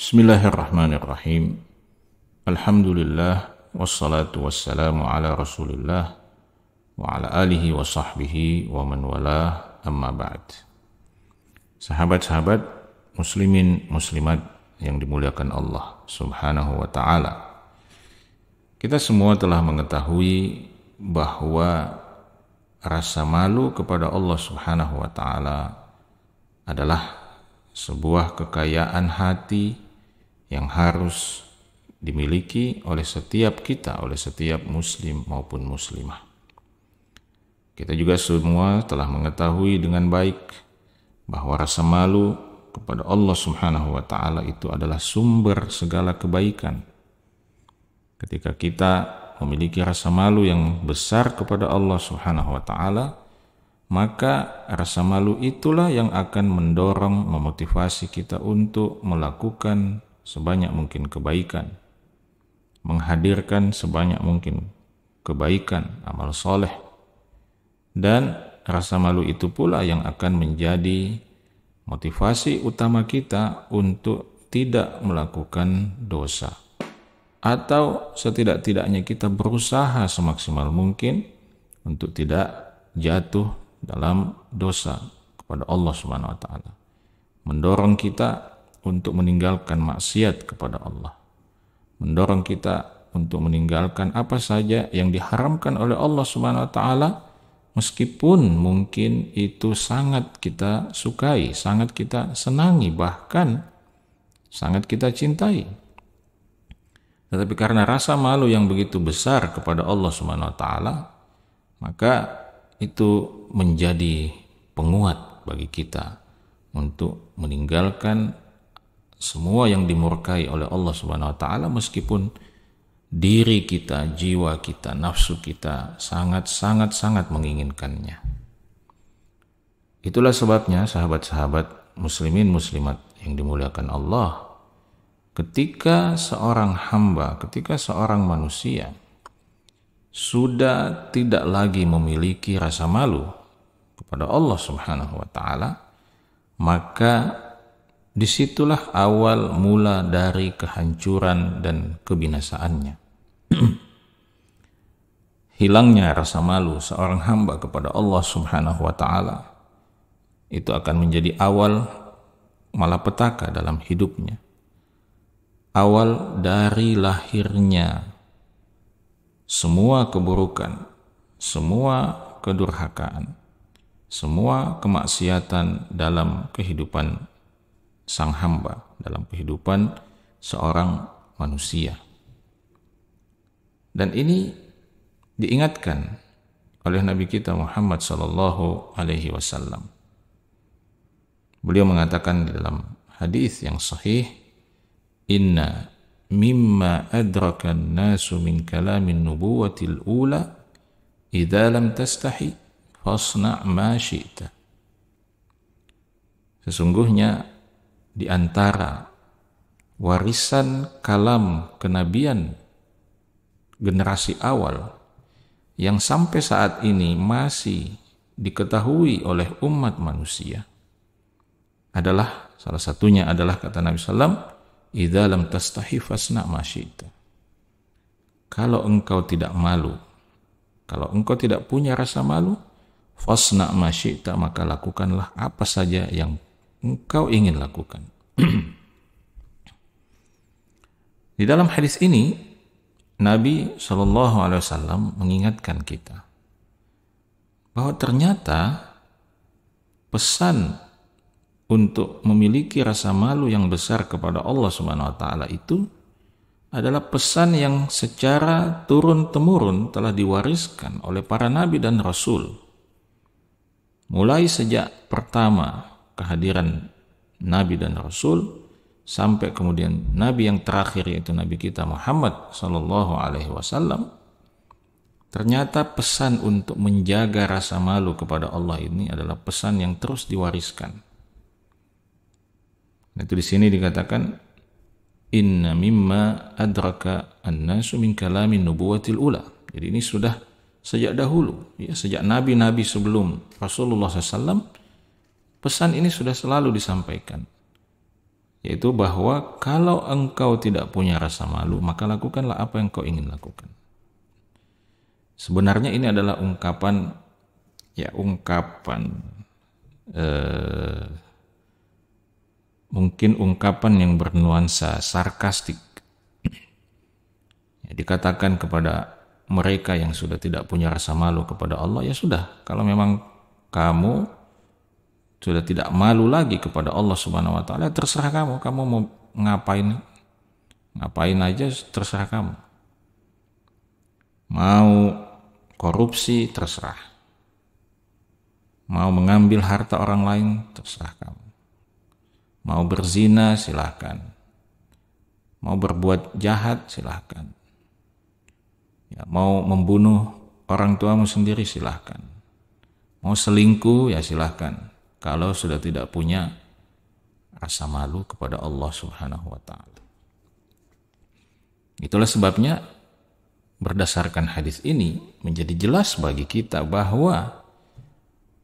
Bismillahirrahmanirrahim. Alhamdulillah wassalatu wassalamu ala Rasulillah wa ala alihi wa sahbihi wa man walah, amma ba'd. Sahabat-sahabat muslimin muslimat yang dimuliakan Allah Subhanahu wa taala. Kita semua telah mengetahui bahwa rasa malu kepada Allah Subhanahu wa taala adalah sebuah kekayaan hati yang harus dimiliki oleh setiap kita, oleh setiap muslim maupun muslimah. Kita juga semua telah mengetahui dengan baik bahwa rasa malu kepada Allah Subhanahu wa taala itu adalah sumber segala kebaikan. Ketika kita memiliki rasa malu yang besar kepada Allah Subhanahu wa taala, maka rasa malu itulah yang akan mendorong, memotivasi kita untuk melakukan sebanyak mungkin kebaikan, menghadirkan sebanyak mungkin kebaikan, amal soleh. Dan rasa malu itu pula yang akan menjadi motivasi utama kita untuk tidak melakukan dosa, atau setidak-tidaknya kita berusaha semaksimal mungkin untuk tidak jatuh dalam dosa kepada Allah Subhanahu wa taala, mendorong kita untuk meninggalkan maksiat kepada Allah, mendorong kita untuk meninggalkan apa saja yang diharamkan oleh Allah Subhanahu wa taala, meskipun mungkin itu sangat kita sukai, sangat kita senangi, bahkan sangat kita cintai. Tetapi karena rasa malu yang begitu besar kepada Allah Subhanahu wa taala, maka itu menjadi penguat bagi kita untuk meninggalkan semua yang dimurkai oleh Allah Subhanahu wa taala, meskipun diri kita, jiwa kita, nafsu kita sangat menginginkannya. Itulah sebabnya sahabat-sahabat muslimin muslimat yang dimuliakan Allah, ketika seorang hamba, ketika seorang manusia sudah tidak lagi memiliki rasa malu kepada Allah Subhanahu wa taala, maka disitulah awal mula dari kehancuran dan kebinasaannya. Hilangnya rasa malu seorang hamba kepada Allah Subhanahu wa taala itu akan menjadi awal malapetaka dalam hidupnya, awal dari lahirnya semua keburukan, semua kedurhakaan, semua kemaksiatan dalam kehidupan sang hamba, dalam kehidupan seorang manusia. Dan ini diingatkan oleh Nabi kita Muhammad sallallahu alaihi wasallam. Beliau mengatakan di dalam hadis yang sahih, "Inna mimma adraka an-nasu min kalamin nubuwatil ula idza lam tastahi fasna' ma syi'ta." Sesungguhnya di antara warisan kalam kenabian generasi awal yang sampai saat ini masih diketahui oleh umat manusia adalah, salah satunya adalah kata Nabi SAW, "Idza lam tastahi fasna' ma syi'ta." Kalau engkau tidak malu, kalau engkau tidak punya rasa malu, fasna' ma syi'ta, maka lakukanlah apa saja yang engkau ingin lakukan. Di dalam hadis ini Nabi SAW mengingatkan kita bahwa ternyata pesan untuk memiliki rasa malu yang besar kepada Allah Subhanahu wa taala itu adalah pesan yang secara turun-temurun telah diwariskan oleh para nabi dan rasul. Mulai sejak pertama kehadiran nabi dan rasul sampai kemudian nabi yang terakhir, yaitu nabi kita Muhammad sallallahu alaihi wasallam, ternyata pesan untuk menjaga rasa malu kepada Allah ini adalah pesan yang terus diwariskan. Itu di sini dikatakan, "Inna mimma adraka an-nasu min kalamin nubuwatil ula." Jadi ini sudah sejak dahulu, ya, sejak nabi-nabi sebelum Rasulullah SAW, pesan ini sudah selalu disampaikan, yaitu bahwa kalau engkau tidak punya rasa malu, maka lakukanlah apa yang kau ingin lakukan. Sebenarnya ini adalah ungkapan mungkin ungkapan yang bernuansa sarkastik. Dikatakan kepada mereka yang sudah tidak punya rasa malu kepada Allah, ya sudah, kalau memang kamu sudah tidak malu lagi kepada Allah Subhanahu wa taala, terserah kamu mau ngapain aja, terserah kamu. Mau korupsi, terserah. Mau mengambil harta orang lain, terserah kamu. Mau berzina, silahkan. Mau berbuat jahat, silahkan. Ya, mau membunuh orang tuamu sendiri, silahkan. Mau selingkuh, ya silahkan. Kalau sudah tidak punya rasa malu kepada Allah Subhanahu wa ta'ala. Itulah sebabnya berdasarkan hadis ini menjadi jelas bagi kita bahwa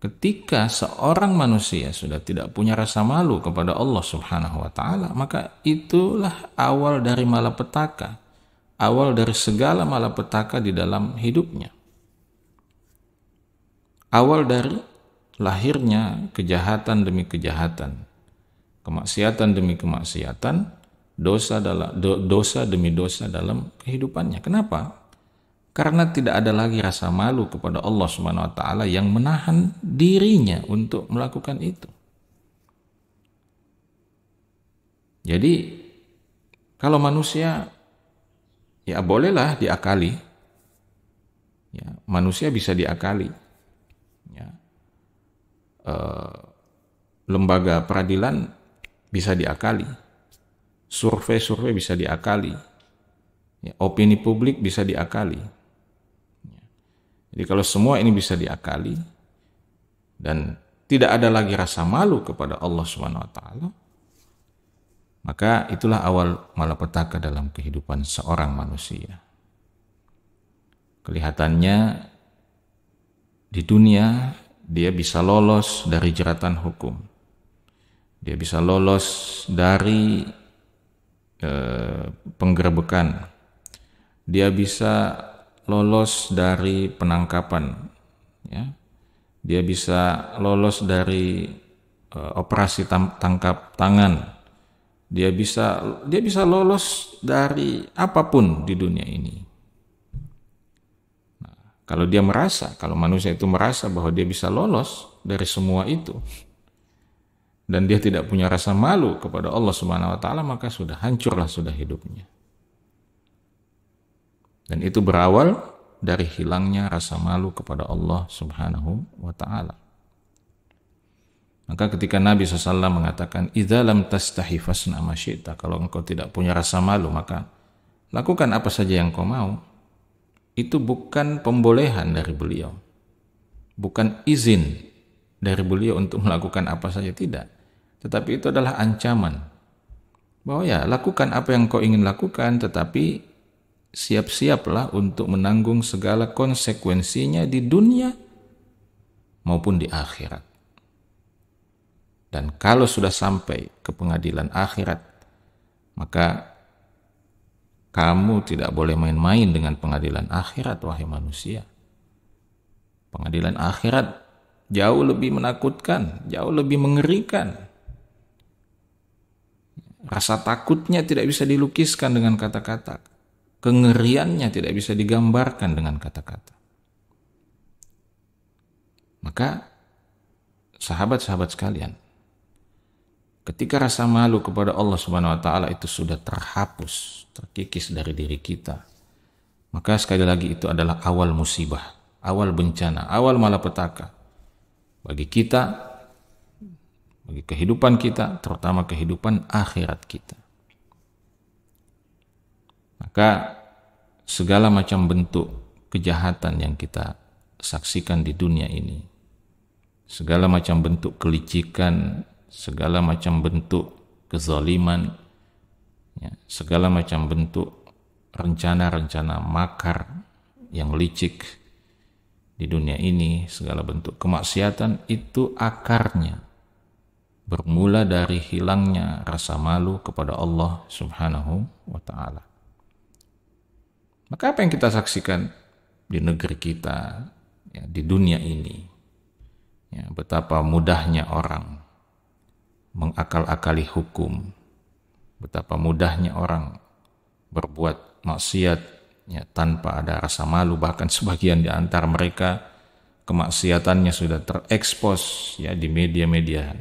ketika seorang manusia sudah tidak punya rasa malu kepada Allah Subhanahu wa ta'ala, maka itulah awal dari malapetaka, awal dari segala malapetaka di dalam hidupnya, awal dari lahirnya kejahatan demi kejahatan, kemaksiatan demi kemaksiatan, dosa demi dosa dalam kehidupannya. Kenapa? Karena tidak ada lagi rasa malu kepada Allah Subhanahu wa taala yang menahan dirinya untuk melakukan itu. Jadi kalau manusia, ya bolehlah diakali. Ya, manusia bisa diakali. Ya. Lembaga peradilan bisa diakali. Survei bisa diakali. Ya, opini publik bisa diakali. Jadi kalau semua ini bisa diakali dan tidak ada lagi rasa malu kepada Allah Subhanahu wa taala, maka itulah awal malapetaka dalam kehidupan seorang manusia. Kelihatannya di dunia dia bisa lolos dari jeratan hukum. Dia bisa lolos dari penggerebekan. Dia bisa lolos dari penangkapan, ya. Dia bisa lolos dari operasi tangkap tangan. Dia bisa lolos dari apapun di dunia ini. Nah, kalau manusia itu merasa bahwa dia bisa lolos dari semua itu dan dia tidak punya rasa malu kepada Allah Subhanahu wa taala, maka sudah hancurlah hidupnya. Dan itu berawal dari hilangnya rasa malu kepada Allah Subhanahu wa ta'ala. Maka ketika Nabi SAW mengatakan, "Idza lam tastahi fasna ma syi'ta," kalau engkau tidak punya rasa malu, maka lakukan apa saja yang kau mau. Itu bukan pembolehan dari beliau. Bukan izin dari beliau untuk melakukan apa saja, tidak. Tetapi itu adalah ancaman. Bahwa ya, lakukan apa yang kau ingin lakukan, tetapi siap-siaplah untuk menanggung segala konsekuensinya di dunia maupun di akhirat. Dan kalau sudah sampai ke pengadilan akhirat, maka kamu tidak boleh main-main dengan pengadilan akhirat, wahai manusia. Pengadilan akhirat jauh lebih menakutkan, jauh lebih mengerikan. Rasa takutnya tidak bisa dilukiskan dengan kata-kata. Kengeriannya tidak bisa digambarkan dengan kata-kata. Maka sahabat-sahabat sekalian, ketika rasa malu kepada Allah Subhanahu wa taala itu sudah terhapus, terkikis dari diri kita, maka sekali lagi itu adalah awal musibah, awal bencana, awal malapetaka bagi kita, bagi kehidupan kita, terutama kehidupan akhirat kita. Maka segala macam bentuk kejahatan yang kita saksikan di dunia ini, segala macam bentuk kelicikan, segala macam bentuk kezaliman, ya, segala macam bentuk rencana-rencana makar yang licik di dunia ini, segala bentuk kemaksiatan itu akarnya bermula dari hilangnya rasa malu kepada Allah Subhanahu wa ta'ala. Maka apa yang kita saksikan di negeri kita, ya, di dunia ini, ya, betapa mudahnya orang mengakal-akali hukum, betapa mudahnya orang berbuat maksiat, ya, tanpa ada rasa malu. Bahkan sebagian di antara mereka kemaksiatannya sudah terekspos, ya, di media-media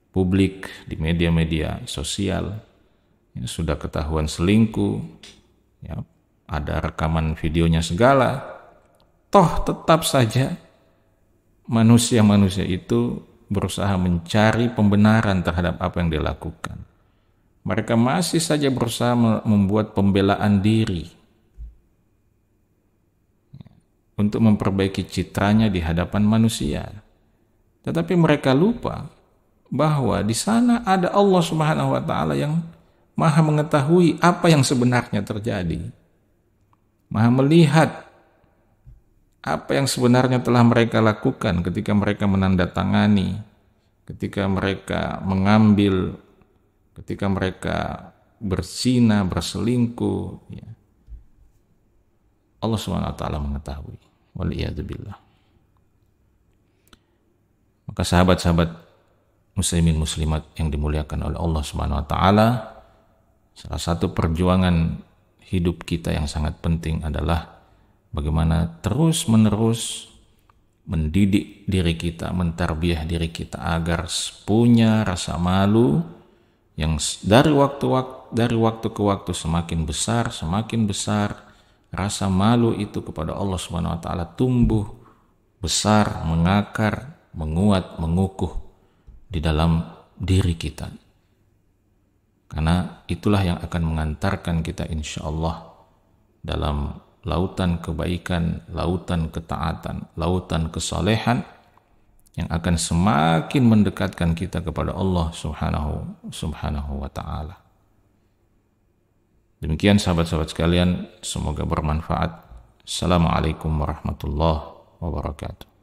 publik, di media-media sosial, ya, sudah ketahuan selingkuh, ya, ada rekaman videonya segala. Toh tetap saja manusia-manusia itu berusaha mencari pembenaran terhadap apa yang dilakukan. Mereka masih saja berusaha membuat pembelaan diri untuk memperbaiki citranya di hadapan manusia. Tetapi mereka lupa bahwa di sana ada Allah Subhanahu wa ta'ala yang Maha mengetahui apa yang sebenarnya terjadi. Maha melihat apa yang sebenarnya telah mereka lakukan ketika mereka menandatangani, ketika mereka mengambil, ketika mereka berzina, berselingkuh, ya. Allah Subhanahu wa ta'ala mengetahui. Waliyadzubillah. Maka sahabat-sahabat muslimin muslimat yang dimuliakan oleh Allah Subhanahu wa ta'ala, salah satu perjuangan hidup kita yang sangat penting adalah bagaimana terus-menerus mendidik diri kita, mentarbiyah diri kita agar punya rasa malu yang dari waktu ke waktu semakin besar rasa malu itu kepada Allah Subhanahu wa ta'ala tumbuh besar, mengakar, menguat, mengukuh di dalam diri kita. Karena itulah yang akan mengantarkan kita insya Allah dalam lautan kebaikan, lautan ketaatan, lautan kesolehan yang akan semakin mendekatkan kita kepada Allah Subhanahu wa ta'ala. Demikian sahabat-sahabat sekalian, semoga bermanfaat. Assalamualaikum warahmatullahi wabarakatuh.